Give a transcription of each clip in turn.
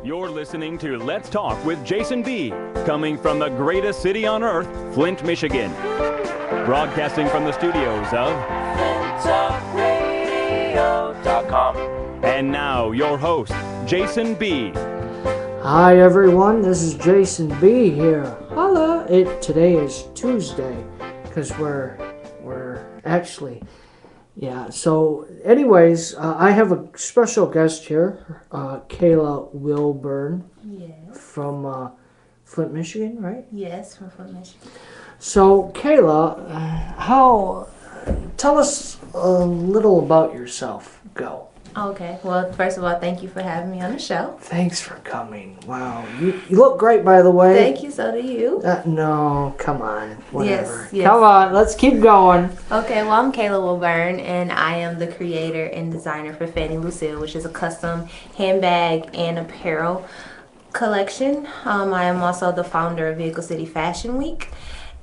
You're listening to Let's Talk with Jason B., coming from the greatest city on earth, Flint, Michigan. Broadcasting from the studios of FlintTalkRadio.com. And now, your host, Jason B. Hi everyone, this is Jason B. here. Holla! Today is Tuesday, because we're actually... Yeah, so anyways, I have a special guest here, Kayla Wilburn. Yes. From Flint, Michigan, right? Yes, from Flint, Michigan. So, Kayla, tell us a little about yourself. Go. Okay, well, first of all, thank you for having me on the show. Thanks for coming. Wow, you look great, by the way. Thank you, so do you. No, come on, whatever. Yes. Come on, let's keep going. Okay, well, I'm Kayla Wilburn, and I am the creator and designer for Fannie Lucille, which is a custom handbag and apparel collection. I am also the founder of Vehicle City Fashion Week.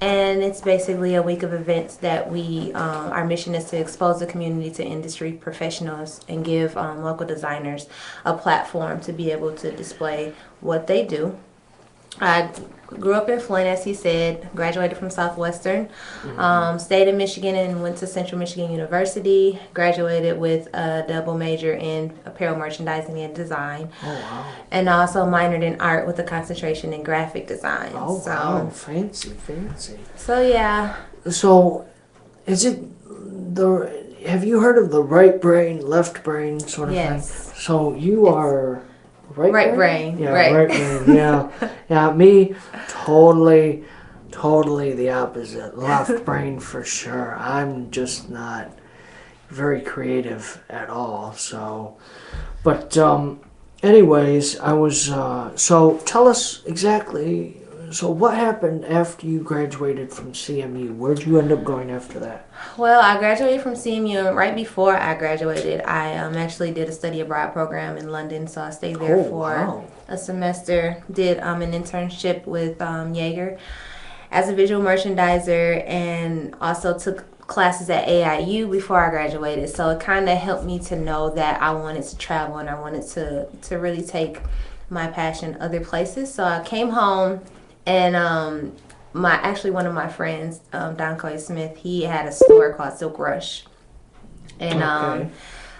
And it's basically a week of events that our mission is to expose the community to industry professionals and give local designers a platform to be able to display what they do. I grew up in Flint, as he said, graduated from Southwestern, stayed in Michigan and went to Central Michigan University, graduated with a double major in apparel merchandising and design. Oh, wow. And also minored in art with a concentration in graphic design. Oh, wow, fancy. So, yeah. So, have you heard of the right brain, left brain sort of thing? So, you are... Right brain? Yeah, right brain, yeah. Yeah, me, totally the opposite. Left brain for sure. I'm just not very creative at all, so. But, anyways, I was, so tell us exactly, so what happened after you graduated from CMU? Where'd you end up going after that? Well, I graduated from CMU, and right before I graduated, I actually did a study abroad program in London, so I stayed there for a semester, did an internship with Jaeger as a visual merchandiser, and also took classes at AIU before I graduated, so it kind of helped me to know that I wanted to travel and I wanted to really take my passion other places. So I came home, and one of my friends, Don Coy Smith, he had a store called Silk Rush. And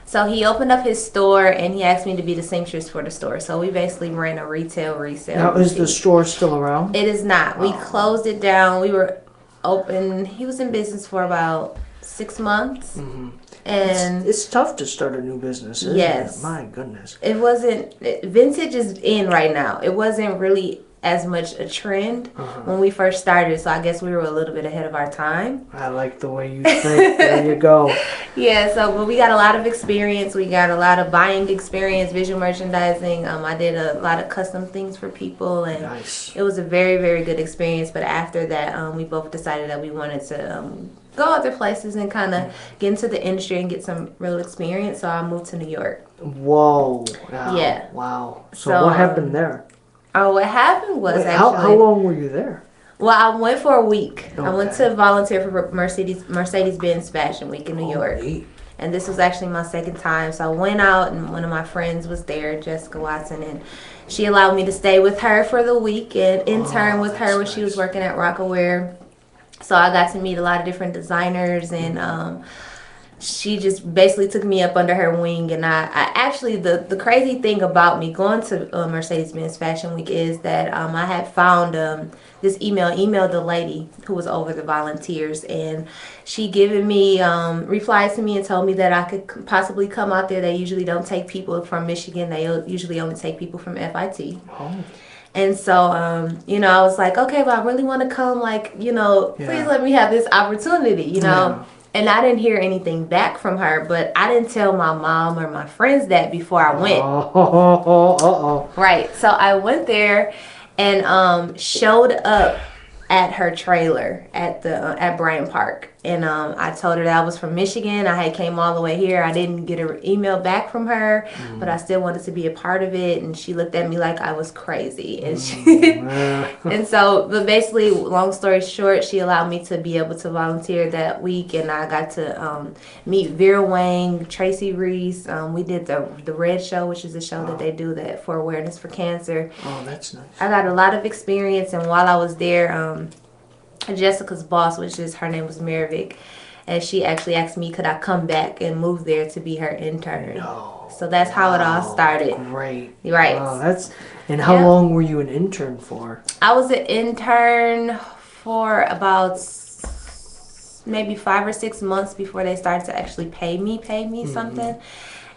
so he opened up his store and he asked me to be the seamstress for the store. So we basically ran a retail resale. Now, is the store still around? It is not. We closed it down. We were open. He was in business for about 6 months. Mm-hmm. And it's tough to start a new business, isn't it? My goodness. It wasn't. Vintage is in right now. It wasn't really as much a trend when we first started, so I guess we were a little bit ahead of our time. I like the way you think. There you go. Yeah, but we got a lot of experience. We got a lot of buying experience, visual merchandising. I did a lot of custom things for people, and It was a very, very good experience. But after that, we both decided that we wanted to go other places and kind of get into the industry and get some real experience, so I moved to New York. Whoa. Wow. Yeah. Wow. So what happened there? What happened was how long were you there? Well, I went for a week. Okay. I went to volunteer for Mercedes-Benz Fashion Week in New York. Neat. And this was actually my second time. So I went out, and one of my friends was there, Jessica Watson, and she allowed me to stay with her for the week and intern with her when she was working at Rockaware. So I got to meet a lot of different designers, and she just basically took me up under her wing. And I actually, the crazy thing about me going to Mercedes-Benz Fashion Week is that I had found this emailed the lady who was over the volunteers, and she given me replied to me and told me that I could possibly come out there. They usually don't take people from Michigan. They usually only take people from FIT. And so, I was like, okay, well, I really want to come, please let me have this opportunity, Yeah. And I didn't hear anything back from her, but I didn't tell my mom or my friends that before I went. Right. So I went there and showed up at her trailer at Bryant Park. And I told her that I was from Michigan. I had came all the way here. I didn't get an email back from her, but I still wanted to be a part of it. And she looked at me like I was crazy. And and so, but basically, long story short, she allowed me to be able to volunteer that week. And I got to meet Vera Wang, Tracy Reese. We did the Red Show, which is a show that they do that for awareness for cancer. Oh, that's nice. I got a lot of experience. And while I was there, Jessica's boss, her name was Maravik, and she actually asked me could I come back and move there to be her intern. No. So that's how it all started. Great. Right. Wow, and how long were you an intern for? I was an intern for about maybe 5 or 6 months before they started to actually pay me something.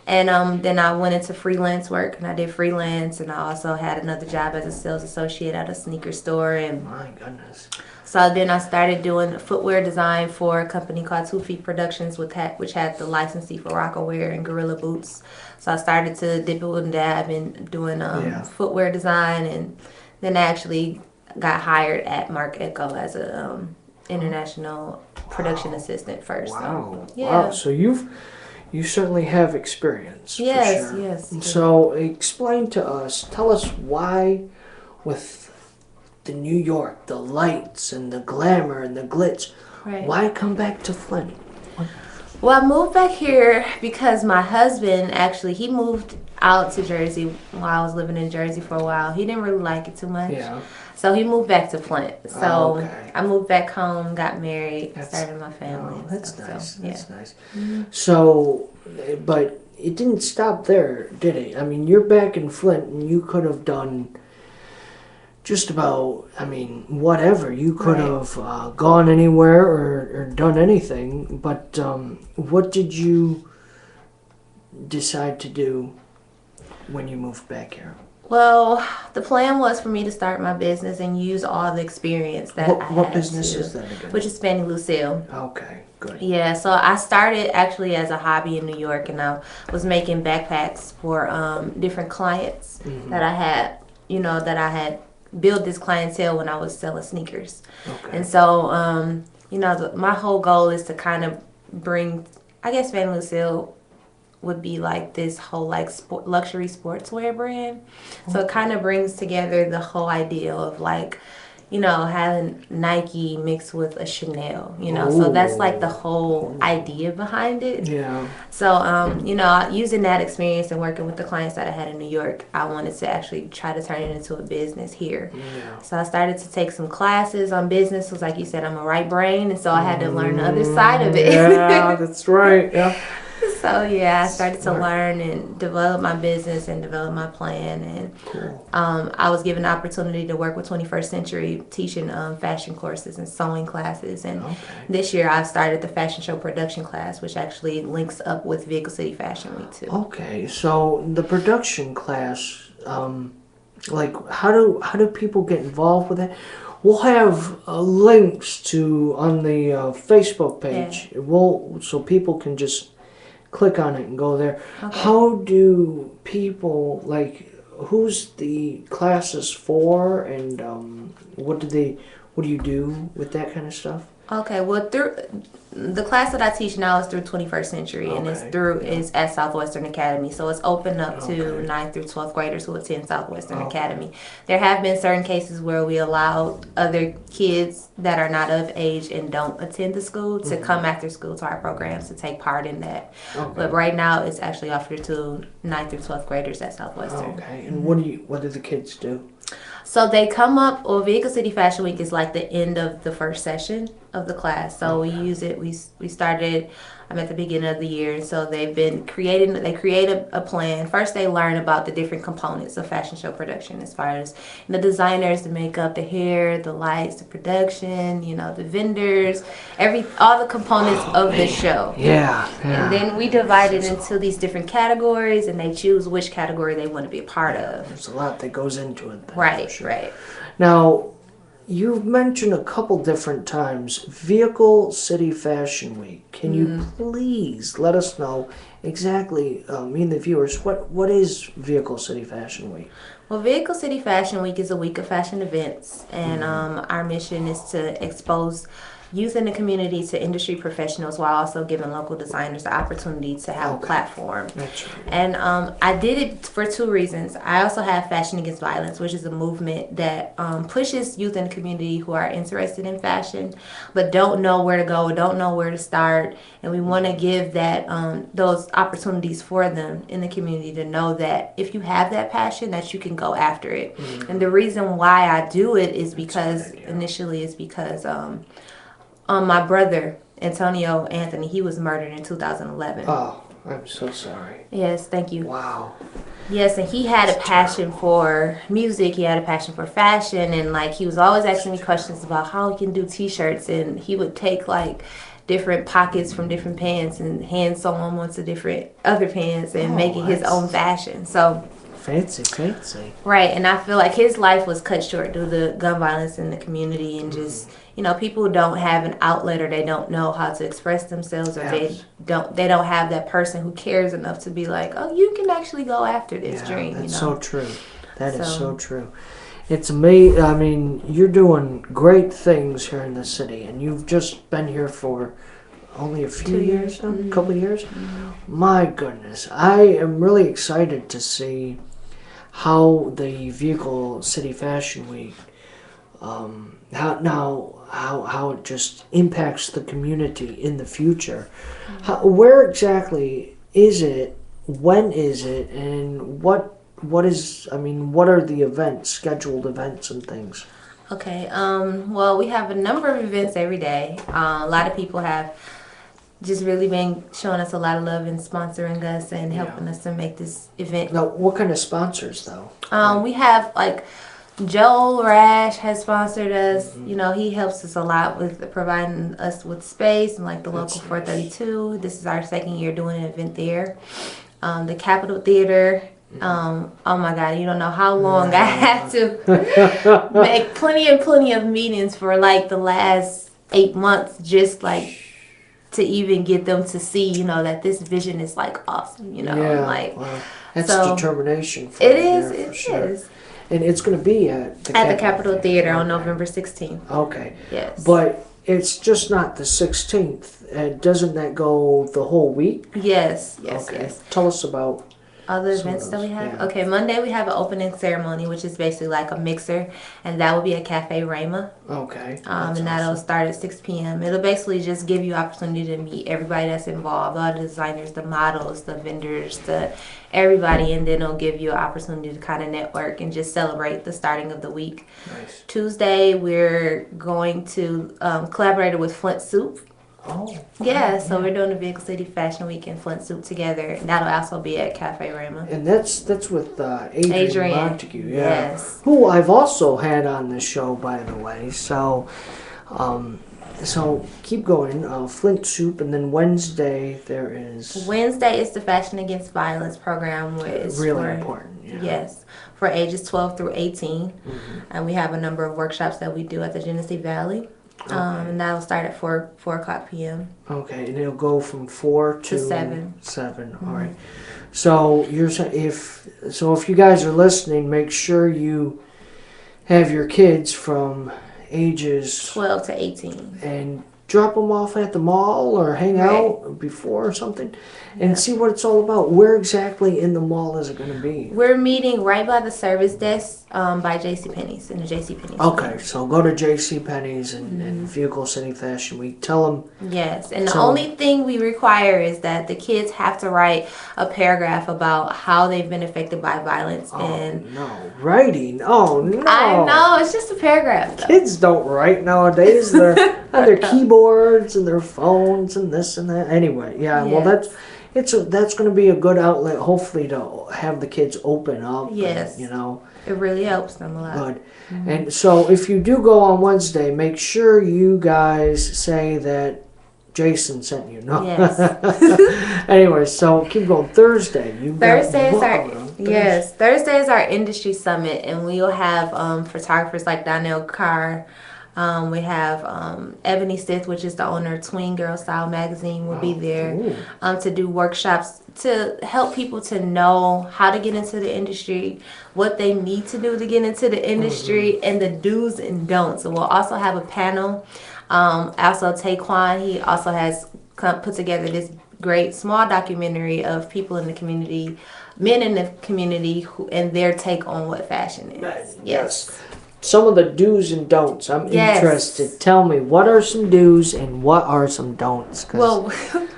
And then I went into freelance work, and I did freelance, and I also had another job as a sales associate at a sneaker store. And my goodness. So then I started doing footwear design for a company called 2 Feet Productions, which had the licensee for Rocawear and Gorilla Boots. So I started to dibble and dab in doing footwear design, and then I actually got hired at Marc Ecko as a international production assistant first. Wow. So, yeah. Wow. So you certainly have experience. Yes, for sure. yes. So explain to us, tell us why with the New York, the lights and the glamour and the glitz, why come back to Flint? Well, I moved back here because my husband he moved out to Jersey while I was living in Jersey for a while. He didn't really like it too much. Yeah. So he moved back to Flint. So I moved back home, got married, started my family. Oh, that's nice. That's nice. Mm-hmm. So, but it didn't stop there, did it? I mean, you're back in Flint, and you could have done just about, whatever. You could have gone anywhere or done anything, but what did you decide to do when you moved back here? Well, the plan was for me to start my business and use all the experience that I had. What business is that again? Which is Fannie Lucille. Okay, good. Yeah, so I started actually as a hobby in New York, and I was making backpacks for different clients that I had, that I had build this clientele when I was selling sneakers. Okay. And so, my whole goal is to kind of bring, I guess Fannie Lucille would be like this whole luxury sportswear brand. So it kind of brings together the whole idea of having Nike mixed with a Chanel, so that's like the whole idea behind it. Yeah. So, using that experience and working with the clients that I had in New York, I wanted to actually try to turn it into a business here. Yeah. So I started to take some classes on business. Because like you said, I'm a right brain, and so I had to learn the other side of it. Yeah, that's right. Yeah. So I started to learn and develop my business and develop my plan, and I was given the opportunity to work with 21st Century teaching fashion courses and sewing classes, and this year I started the fashion show production class, which actually links up with Vehicle City Fashion Week too. Okay, so the production class, how do people get involved with it? We'll have links on the Facebook page. So people can just click on it and go there. Okay. How do people, who's the classes for, and what do you do with that kind of stuff? Okay, well, through the class that I teach now is through 21st Century, and it's at Southwestern Academy. So it's open up to 9th through 12th graders who attend Southwestern Academy. There have been certain cases where we allow other kids that are not of age and don't attend the school to come after school to our programs to take part in that. Okay. But right now it's actually offered to 9th through 12th graders at Southwestern. Okay, and what do the kids do? So they come up, Vehicle City Fashion Week is like the end of the first session of the class. So we use it, we started at the beginning of the year. So they've been they create a plan. First they learn about the different components of fashion show production, as far as the designers, the makeup, the hair, the lights, the production, the vendors, all the components of the show. Yeah. And then we divide it into these different categories, and they choose which category they want to be a part of. There's a lot that goes into it. Right, right. Now, you've mentioned a couple different times Vehicle City Fashion Week. Can you please let us know exactly, me and the viewers, what is Vehicle City Fashion Week? Well, Vehicle City Fashion Week is a week of fashion events, and our mission is to expose youth in the community to industry professionals while also giving local designers the opportunity to have a platform. That's right. And I did it for two reasons. I also have Fashion Against Violence, which is a movement that pushes youth in the community who are interested in fashion but don't know where to go, don't know where to start. And we want to give that those opportunities for them in the community to know that if you have that passion, that you can go after it. Mm-hmm. And the reason why I do it is because my brother, Antonio Anthony, he was murdered in 2011. Oh, I'm so sorry. Yes, thank you. Wow. Yes, and he had a passion for music. He had a passion for fashion, and like he was always asking me questions about how he can do T-shirts, and he would take like different pockets from different pants and hand someone once a different other pants and make it his own fashion. So fancy. Right, and I feel like his life was cut short due to gun violence in the community and just, people don't have an outlet or they don't know how to express themselves or they don't have that person who cares enough to be like, oh, you can actually go after this dream. That's so true. That is so true. It's amazing. I mean, you're doing great things here in the city, and you've just been here for only a few years now, a couple of years. Mm-hmm. My goodness, I am really excited to see how the Vehicle City Fashion Week, how it just impacts the community in the future. Mm-hmm. Where exactly is it? When is it? And what are the events, scheduled events and things? Okay. Well, we have a number of events every day. A lot of people have just really been showing us a lot of love and sponsoring us and helping us to make this event. Now, what kind of sponsors, though? We have, like, Joel Rash has sponsored us. Mm-hmm. He helps us a lot with providing us with space and, like, the local 432. This is our second year doing an event there. The Capitol Theater. Oh my God, you don't know how long I had to make plenty of meetings for like the last 8 months, just like to even get them to see, that this vision is like awesome, that's determination. It is. And it's going to be at the Capitol Theater on November 16th. Okay. Yes. But it's just not the 16th. Doesn't that go the whole week? Yes. Okay. Tell us about other events that we have. Yeah. Okay, Monday we have an opening ceremony, which is basically like a mixer, and that will be at Cafe Rayma. Okay. And that'll start at 6 p.m. It'll basically just give you opportunity to meet everybody that's involved, all the designers, the models, the vendors, everybody, and then it'll give you an opportunity to kind of network and just celebrate the starting of the week. Nice. Tuesday we're going to collaborate with Flint Soup. Oh. Yeah, so we're doing the Vehicle City Fashion Week and Flint Soup together. And that'll also be at Cafe Rayma. And that's with Adrian Montague. Yeah. Yes. Who I've also had on the show, by the way. So, keep going. Flint Soup, and then Wednesday there is. Wednesday is the Fashion Against Violence program, which is really important. Yeah. Yes, for ages 12 through 18, and we have a number of workshops that we do at the Genesee Valley. Okay. And that'll start at 4 o'clock p.m. Okay, and it'll go from 4 to 7. 7. Mm-hmm. All right. So if you guys are listening, make sure you have your kids from ages 12 to 18 and drop them off at the mall or hang out before or something and see what it's all about. Where exactly in the mall is it going to be? We're meeting right by the service desk by JCPenney's, in the JCPenney's. Okay, so go to JCPenney's and Vehicle City Fashion Week. Tell them. Yes, and the only thing we require is that the kids have to write a paragraph about how they've been affected by violence. Writing? Oh, no. I know, it's just a paragraph, though. Kids don't write nowadays. They're on their keyboards and their phones and this and that. Anyway, well, that's going to be a good outlet, hopefully, to have the kids open up. Yes. And, it really helps them a lot. Good. Mm-hmm. And so if you do go on Wednesday, make sure you guys say that Jason sent you. No. Yes. Anyway, so keep going. Thursday is our industry summit, and we'll have photographers like Donnell Carr. We have Ebony Stith, which is the owner of Tween Girl Style magazine, will be there to do workshops to help people to know how to get into the industry, what they need to do to get into the industry, and the do's and don'ts. So we'll also have a panel Also, Taquan, he also has put together this great small documentary of people in the community, men in the community, and their take on what fashion is. Yes. Some of the do's and don'ts. I'm interested. Tell me, what are some do's and what are some don'ts? Well,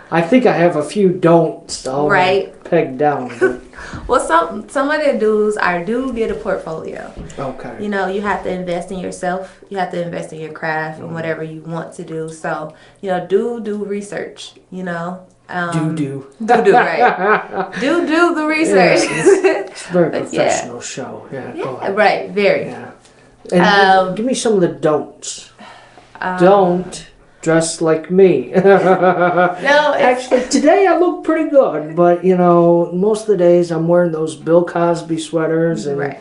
I think I have a few don'ts already pegged down. But. Well, some of the do's are do get a portfolio. Okay. You know, you have to invest in yourself. You have to invest in your craft and whatever you want to do. So, you know, do research. You know. Do right. do the research. It's a very professional show. Yeah, go ahead. Right, very. Yeah. And give me some of the don'ts. Don't dress like me. No, actually, today I look pretty good, but you know, most of the days I'm wearing those Bill Cosby sweaters, and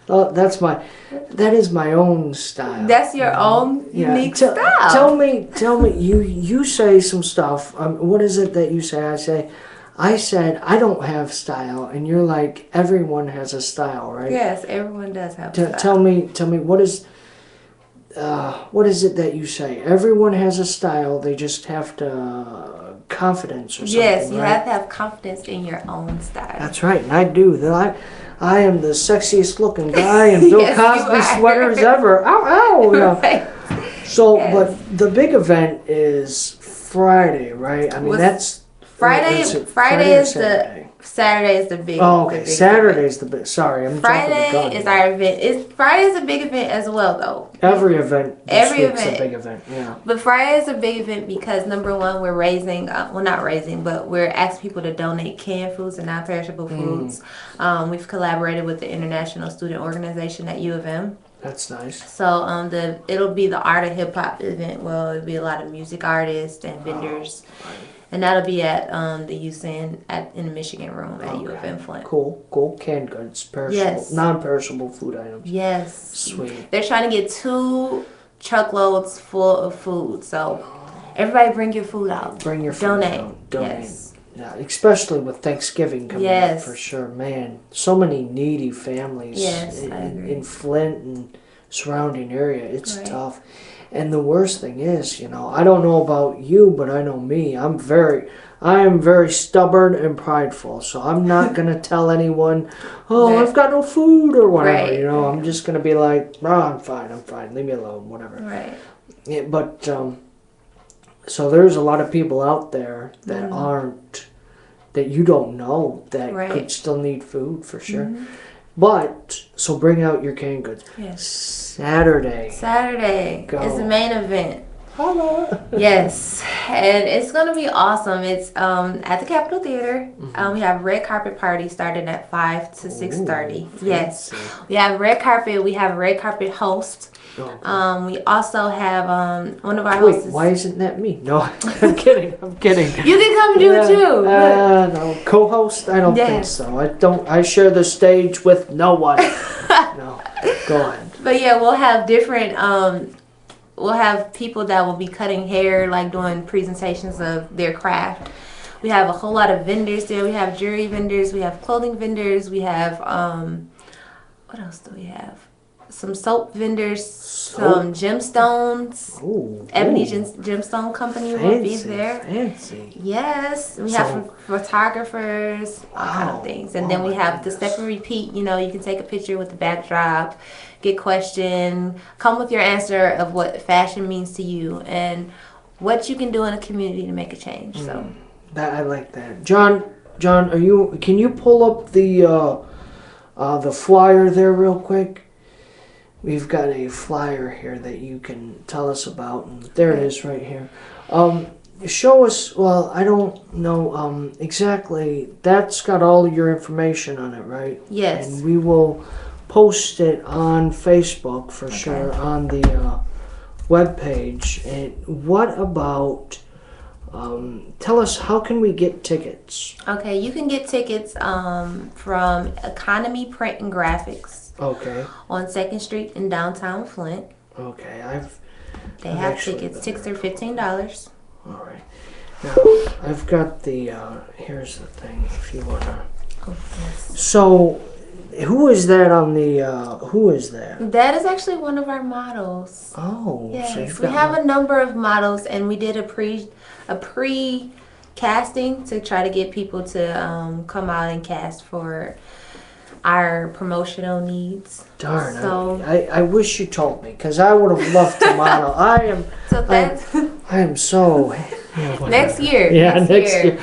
that is my own style. That's your own unique style. Tell me, you say some stuff. What is it that you say? I said I don't have style, and you're like, everyone has a style, right? Yes, everyone does have style. Tell me, what is it that you say? Everyone has a style. They just have to confidence or something. Yes, you right? have to have confidence in your own style. That's right, and I do. I am the sexiest looking guy in Bill Cosby sweaters ever. Ow! Right. So, but the big event is Friday, right? I mean, that's. Saturday is the big. Oh, okay. Saturday's the big. Sorry, I'm Friday jumping the gun. Is our event. Friday is a big event as well, though. Every event. Is a big event. Yeah. But Friday is a big event because number one, we're raising. Not raising, but we're asking people to donate canned foods and non-perishable foods. We've collaborated with the International Student Organization at U of M. That's nice. So it'll be the art of hip hop event. Well, it'll be a lot of music artists and vendors. Right. And that'll be at the USIN in the Michigan room at U of M Flint. Cool. Canned goods, perishable, non-perishable food items. Yes. Sweet. They're trying to get 2 truckloads full of food. So everybody bring your food out. Bring your food out. Donate. Yes. Yeah, especially with Thanksgiving coming up for sure. Man, so many needy families in Flint and surrounding area. It's tough. And the worst thing is, you know, I don't know about you, but I know me. I am very stubborn and prideful. So I'm not going to tell anyone, I've got no food or whatever. You know, I'm just going to be like, I'm fine. Leave me alone, whatever. Right. Yeah, but, so there's a lot of people out there that that you don't know that could still need food for sure. But, so bring out your canned goods. Yes. Saturday is the main event. Holla. Yes, and it's going to be awesome. It's at the Capitol Theater. We have red carpet party starting at 5 to 6:30. Yes, we have red carpet. We have a red carpet host. Okay. We also have one of our hosts. Why isn't that me? No, I'm kidding. You can come do it too. No, co-host? I don't think so. I share the stage with no one. No, go on. But yeah, we'll have different. We'll have people that will be cutting hair, like doing presentations of their craft. We have a whole lot of vendors there. We have jewelry vendors. We have clothing vendors. We have what else do we have? Some soap vendors, some gemstones. Ebony Gemstone Company will be there. Fancy. Yes. We have photographers, all kind of things. And then we have the step and repeat. You know, you can take a picture with the backdrop, get questioned, come with your answer of what fashion means to you and what you can do in a community to make a change. So I like that. John, can you pull up the flyer there real quick? We've got a flyer here that you can tell us about. And there it is right here. Show us, well, I don't know exactly. That's got all your information on it, right? Yes. And we will post it on Facebook for sure on the webpage. And what about, tell us, how can we get tickets? Okay, you can get tickets from Economy Print and Graphics. Okay. On 2nd Street in downtown Flint. Okay, They have tickets. Tickets are $15. All right. Now, I've got the, here's the thing, if you want to. Oh, yes. So, who is that on the? Who is that? That is actually one of our models. Oh, yes. So we have a number of models, and we did a pre casting to try to get people to come out and cast for our promotional needs. Darn, so, I wish you told me, because I would have loved to model. I am so... next year. Yeah, next year.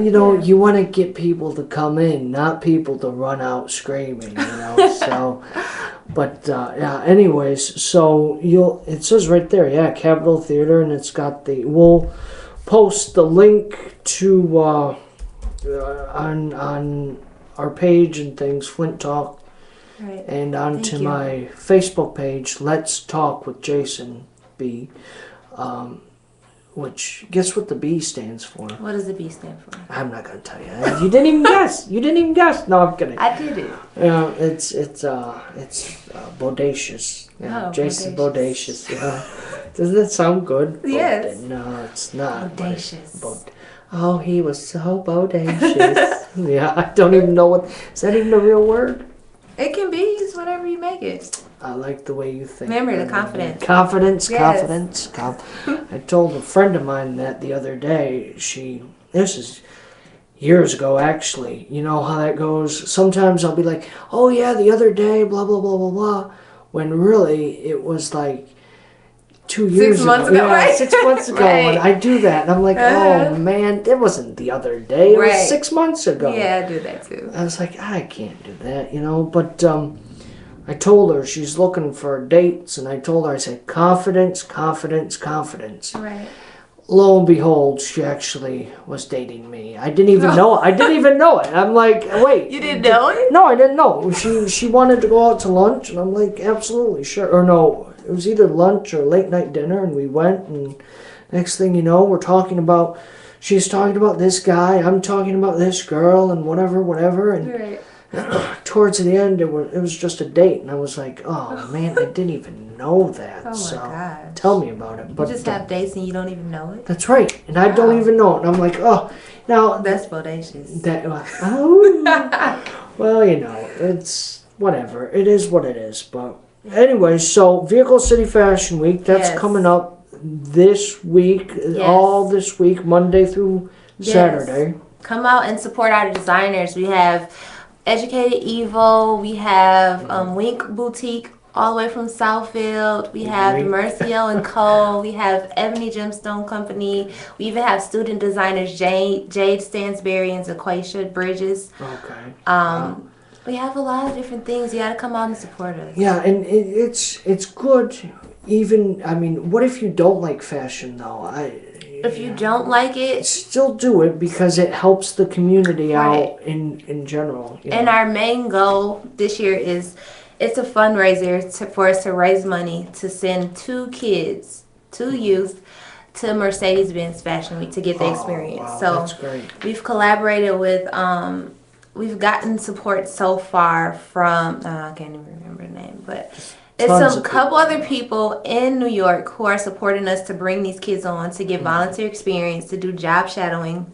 You want to get people to come in, not people to run out screaming, so... But, anyways, so it says right there, Capitol Theater, and it's got we'll post the link to, on our page and things, Flint Talk, right. And onto my Facebook page, Let's Talk with Jason B. Which, guess what the B stands for? What does the B stand for? I'm not gonna tell you. You didn't even guess. You didn't even guess. No, I'm kidding. I did it. It's bodacious. Yeah, Jason Bodacious. Doesn't that sound good? Yes. No, it's not. Bodacious. Oh, he was so bodacious. Yeah, I don't even know is that even a real word? It can be. It's whatever you make it. I like the way you think. Remember the confidence. Confidence. Yes. I told a friend of mine that the other day. This is years ago, actually. You know how that goes? Sometimes I'll be like, oh yeah, the other day, blah, blah, blah, blah, blah. When really it was like 2 years 6 months ago. Yeah, 6 months ago. Right. And I do that. And I'm like, oh man, it wasn't the other day. It was 6 months ago. Yeah, I do that too. I was like, I can't do that, But I told her she's looking for dates. And I told her, I said, confidence, confidence, confidence. Right. Lo and behold, she actually was dating me. I didn't even know it. I didn't even know it. I'm like, wait. You didn't know it? No, I didn't know. She wanted to go out to lunch, and I'm like, absolutely, sure. Or no, it was either lunch or late night dinner, and we went, and next thing you know, she's talking about this guy, I'm talking about this girl, and whatever, and right. Towards the end, it was just a date, and I was like, oh man, I didn't even know that. Oh my so gosh. Tell me about it. But you just have dates and you don't even know it? That's right, and I don't even know it, and I'm like, oh, now... That's bodacious. Well, it's whatever. It is what it is, but... Anyway, so Vehicle City Fashion Week, that's coming up this week, all this week, Monday through Saturday. Come out and support our designers. We have Educated Evo, we have Wink Boutique all the way from Southfield, we have Mercio & Co., we have Ebony Gemstone Company, we even have student designers Jade Stansberry and Zaquacia Bridges. Okay. We have a lot of different things. You got to come out and support us. Yeah, and it's good. Even, what if you don't like fashion, though? If you don't like it, still do it because it helps the community out in general. And our main goal this year is it's a fundraiser for us to raise money to send 2 youth to Mercedes-Benz Fashion Week to get the experience. Wow, so that's great. We've collaborated with we've gotten support so far from I can't even remember the name, but it's a couple other people in New York who are supporting us to bring these kids on to get volunteer experience, to do job shadowing.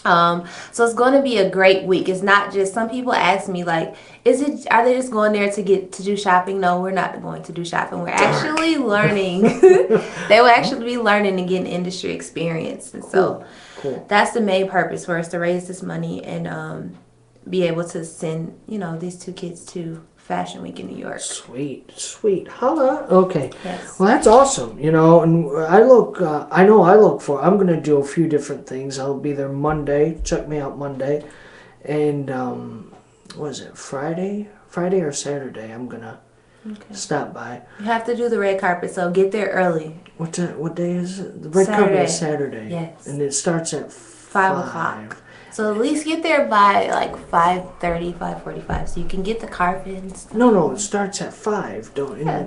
So it's going to be a great week. It's not just, some people ask me like, are they just going there to do shopping? No, we're not going to do shopping. We're actually learning. They will actually be learning and getting industry experience. And so that's the main purpose for us, to raise this money and be able to send, these 2 kids to Fashion Week in New York. Sweet. Holla. Okay. Yes. Well, that's awesome. And I'm going to do a few different things. I'll be there Monday. Check me out Monday. And, what is it, Friday or Saturday? I'm going to stop by. You have to do the red carpet, so get there early. What day is it? The red carpet is Saturday. Yes. And it starts at 5 o'clock. So at least get there by like 5:30, 5:45, so you can get the carpets. No, it starts at 5.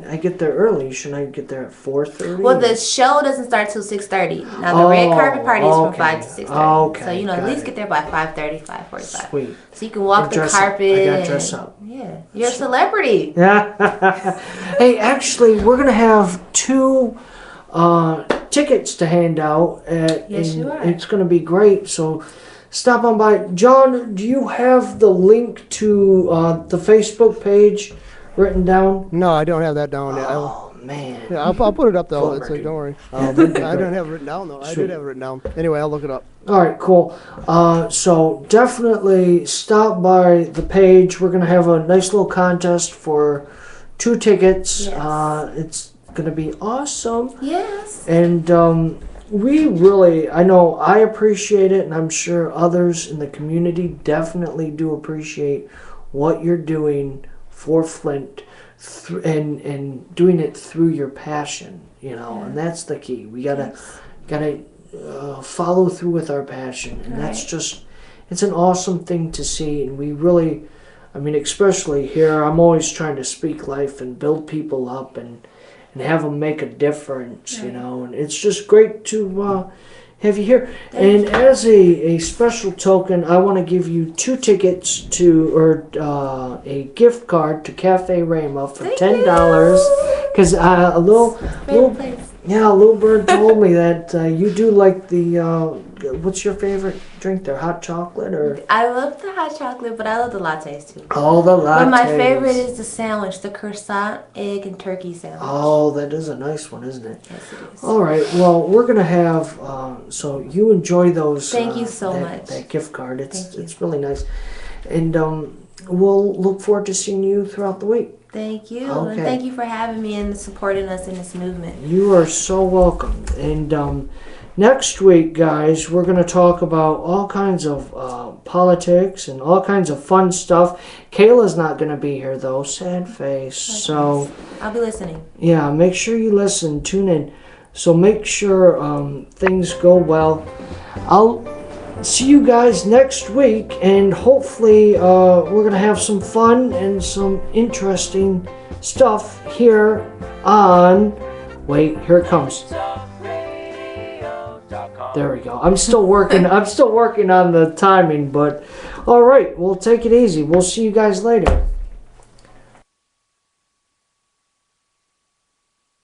I get there early. Shouldn't I get there at 4:30? Well, the show doesn't start till 6:30. Now the red carpet party is from 5 to 6:30. Okay. So at least get there by 5:30, 5:45. Sweet. So you can walk the carpet. I gotta dress up. Yeah, you're a celebrity. Hey, actually, we're gonna have 2 tickets to hand out. Yes, you are. It's gonna be great. So stop on by. John, do you have the link to the Facebook page written down? No, I don't have that down yet. Oh, man. Yeah, I'll put it up though. It's like, don't worry. I don't have it written down though. I Sweet. did have it written down. Anyway, I'll look it up. All right, cool. So definitely stop by the page. We're going to have a nice little contest for 2 tickets. Yes. It's going to be awesome. Yes. And we really, I know I appreciate it, and I'm sure others in the community definitely do appreciate what you're doing for Flint and doing it through your passion, and that's the key. We gotta follow through with our passion, and that's just, it's an awesome thing to see. And we really, especially here, I'm always trying to speak life and build people up and have them make a difference, and it's just great to have you here. And as a special token, I want to give you 2 tickets or a gift card to Cafe Rama for $10. Because a little bird told me that you do like the what's your favorite drink there? Hot chocolate or? I love the hot chocolate, but I love the lattes too. Oh, the lattes. But my favorite is the sandwich, the croissant, egg, and turkey sandwich. Oh, that is a nice one, isn't it? Yes, it is. All right. Well, we're gonna have so you enjoy those. Thank you so much. That gift card. It's really nice, and we'll look forward to seeing you throughout the week. Thank you. Okay. And thank you for having me and supporting us in this movement. You are so welcome. And next week, guys, we're going to talk about all kinds of politics and all kinds of fun stuff. Kayla's not going to be here, though. Sad face. So I'll be listening. Yeah, make sure you listen. Tune in. So make sure things go well. I'll see you guys next week, and hopefully we're going to have some fun and some interesting stuff here on... Wait, here it comes. There we go. I'm still working on the timing, but all right, we'll take it easy. We'll see you guys later.